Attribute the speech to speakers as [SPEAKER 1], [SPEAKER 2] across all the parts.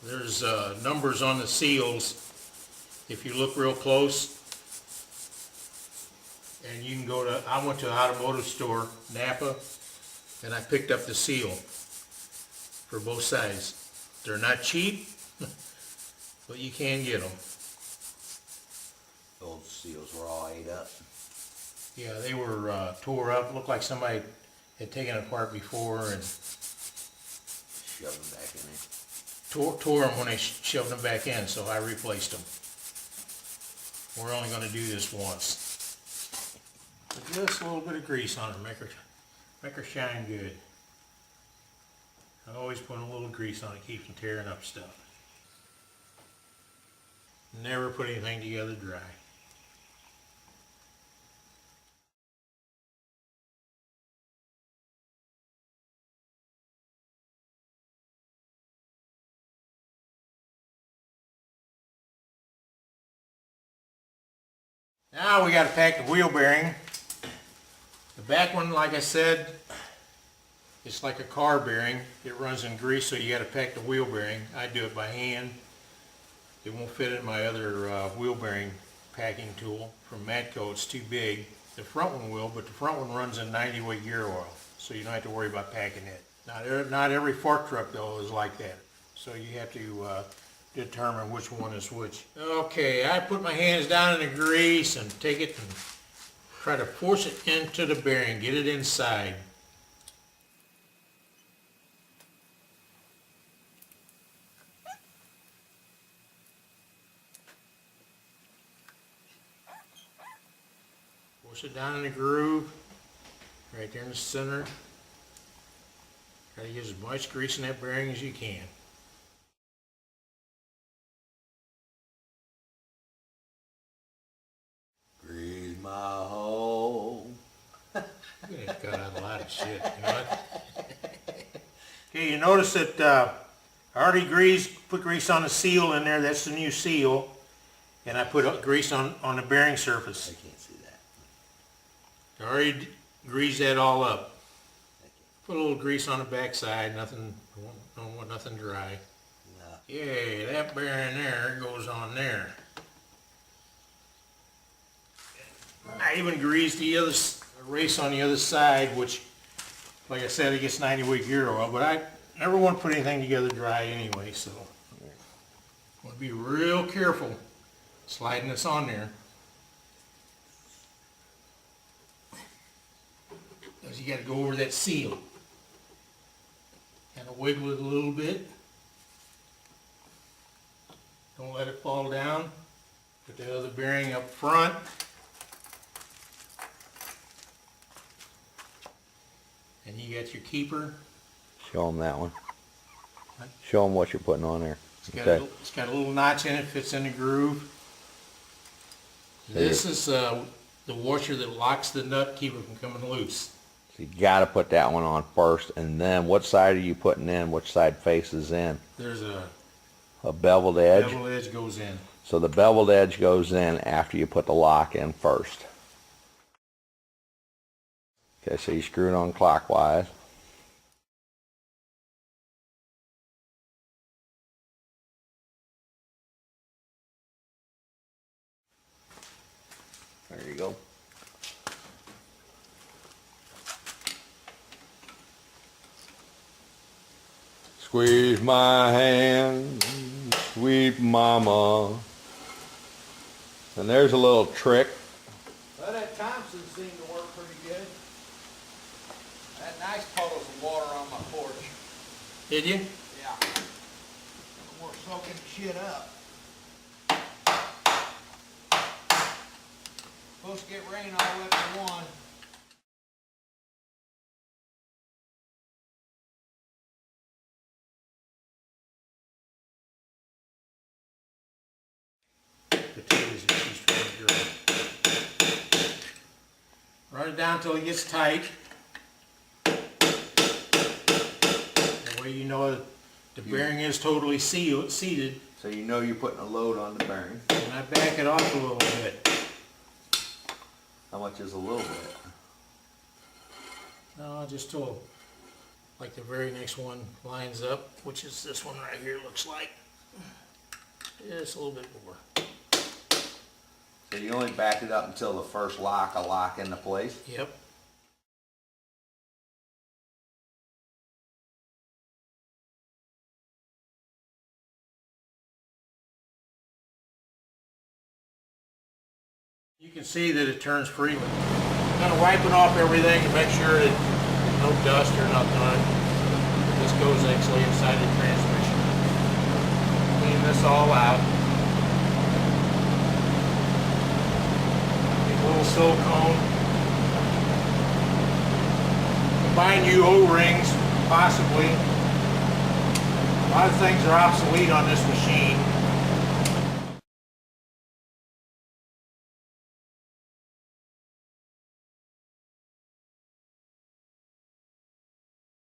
[SPEAKER 1] There's numbers on the seals if you look real close. And you can go to, I went to an automotive store, Napa, and I picked up the seal for both sides. They're not cheap, but you can get them.
[SPEAKER 2] Old seals were all ate up.
[SPEAKER 1] Yeah, they were tore up. Looked like somebody had taken it apart before and
[SPEAKER 2] Shoved them back in there.
[SPEAKER 1] tore them when they shoved them back in, so I replaced them. We're only going to do this once. But just a little bit of grease on it, make her shine good. I always put a little grease on it, keeps from tearing up stuff. Never put anything together dry. Now we got to pack the wheel bearing. The back one, like I said, it's like a car bearing. It runs in grease, so you got to pack the wheel bearing. I do it by hand. It won't fit in my other wheel bearing packing tool from Matco. It's too big. The front one will, but the front one runs in 90-weight gear oil, so you don't have to worry about packing it. Not every fork truck though is like that, so you have to determine which one is which. Okay, I put my hands down in the grease and take it and try to force it into the bearing, get it inside. Force it down in the groove, right there in the center. Try to get as much grease in that bearing as you can.
[SPEAKER 2] Grease my hole.
[SPEAKER 1] You guys got out a lot of shit, you know what? Okay, you notice that I already put grease on the seal in there. That's the new seal. And I put grease on the bearing surface.
[SPEAKER 2] I can't see that.
[SPEAKER 1] I already greased that all up. Put a little grease on the backside, nothing, don't want nothing dry.
[SPEAKER 2] No.
[SPEAKER 1] Yay, that bearing there goes on there. I even greased the other race on the other side, which, like I said, it gets 90-weight gear oil, but I never want to put anything together dry anyway, so I want to be real careful sliding this on there. Because you got to go over that seal. Kind of wiggle it a little bit. Don't let it fall down. Put the other bearing up front. And you got your keeper.
[SPEAKER 3] Show them that one.
[SPEAKER 1] What?
[SPEAKER 3] Show them what you're putting on there.
[SPEAKER 1] It's got a little notch in it, fits in the groove. This is the washer that locks the nut, keep it from coming loose.
[SPEAKER 3] So you got to put that one on first, and then what side are you putting in? Which side faces in?
[SPEAKER 1] There's a
[SPEAKER 3] beveled edge.
[SPEAKER 1] bevel edge goes in.
[SPEAKER 3] So the beveled edge goes in after you put the lock in first. Okay, so you screw it on clockwise. There you go. Squeeze my hand, sweet mama. And there's a little trick.
[SPEAKER 2] Well, that Thompson seemed to work pretty good. That nice puddles of water on my porch.
[SPEAKER 1] Did you?
[SPEAKER 2] Yeah. We're soaking shit up. Supposed to get rain all the way up to 1.
[SPEAKER 1] Potatoes that she's trying to grill. Run it down until it gets tight. That way you know that the bearing is totally seated.
[SPEAKER 3] So you know you're putting a load on the bearing.
[SPEAKER 1] And I back it off a little bit.
[SPEAKER 3] How much is a little bit?
[SPEAKER 1] No, just till like the very next one lines up, which is this one right here, looks like. Just a little bit more.
[SPEAKER 3] So you only backed it up until the first lock, a lock into place?
[SPEAKER 1] Yep. You can see that it turns freely. I'm going to wipe it off everything and make sure that there's no dust or nothing on it. This goes actually inside the transmission. Clean this all out. A little silicone. Combine new O-rings, possibly. A lot of things are obsolete on this machine.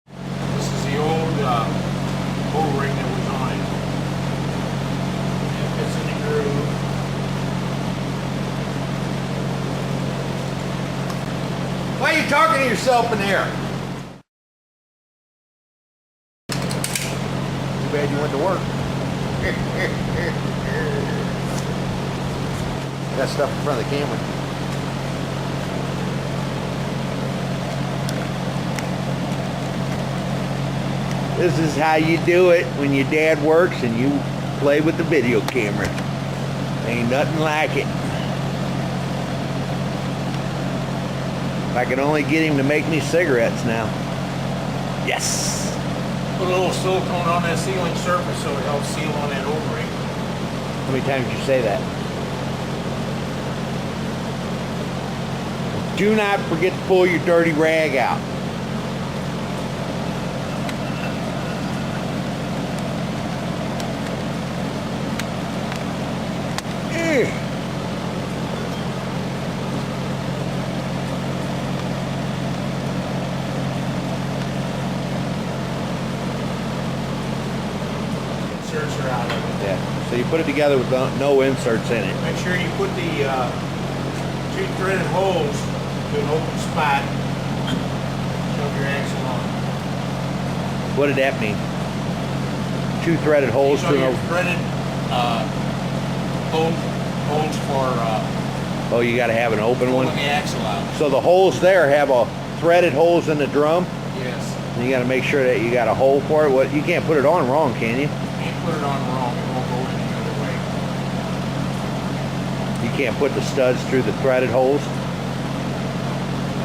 [SPEAKER 1] This is the old O-ring that was on it. It fits in the groove.
[SPEAKER 3] Why are you talking to yourself in there? Too bad you went to work. That stuff in front of the camera. This is how you do it when your dad works and you play with the video camera. Ain't nothing like it. If I could only get him to make me cigarettes now. Yes.
[SPEAKER 1] Put a little silicone on that sealing surface so it helps seal on that O-ring.
[SPEAKER 3] How many times did you say that? Do not forget to pull your dirty rag out.
[SPEAKER 1] Inserts are out of it.
[SPEAKER 3] Yeah. So you put it together with no inserts in it.
[SPEAKER 1] Make sure you put the two threaded holes to an open spot. Shove your axle on.
[SPEAKER 3] What did that mean? Two threaded holes
[SPEAKER 1] These
[SPEAKER 3] to
[SPEAKER 1] are
[SPEAKER 3] an
[SPEAKER 1] your
[SPEAKER 3] open.
[SPEAKER 1] threaded holes for
[SPEAKER 3] Oh, you got to have an open
[SPEAKER 1] pulling
[SPEAKER 3] one.
[SPEAKER 1] the axle out.
[SPEAKER 3] So the holes there have a threaded holes in the drum.
[SPEAKER 1] Yes.
[SPEAKER 3] And you got to make sure that you got a hole for it. What, you can't put it on wrong, can you?
[SPEAKER 1] Can't put it on wrong. It won't go any other way.
[SPEAKER 3] You can't put the studs through the threaded holes.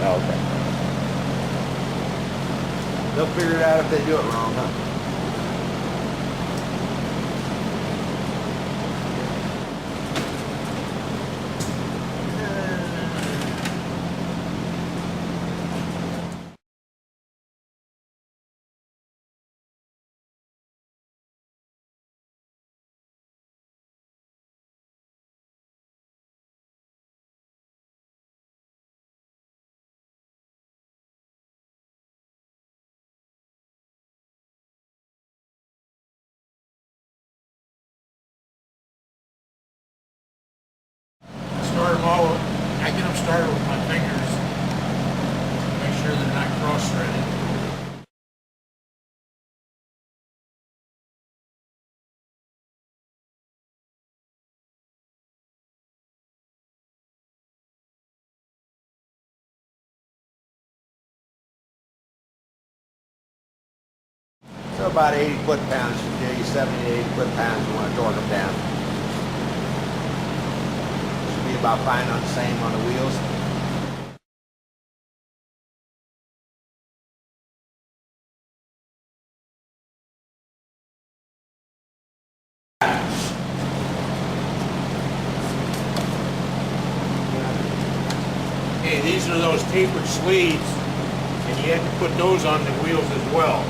[SPEAKER 3] Oh, okay. They'll figure it out if they do it wrong, huh?
[SPEAKER 1] Start them all. I get them started with my fingers. Make sure they're not cross-threaded.
[SPEAKER 3] So about 80 foot-pounds should do you. 70 to 80 foot-pounds, you want to torque them down. Should be about fine on the same on the wheels.
[SPEAKER 1] Okay, these are those tapered sleeves, and you have to put those on the wheels as well.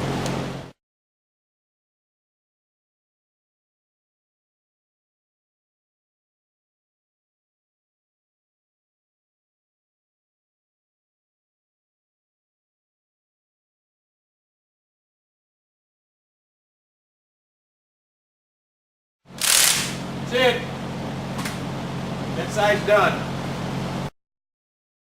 [SPEAKER 1] That's it. That side's done.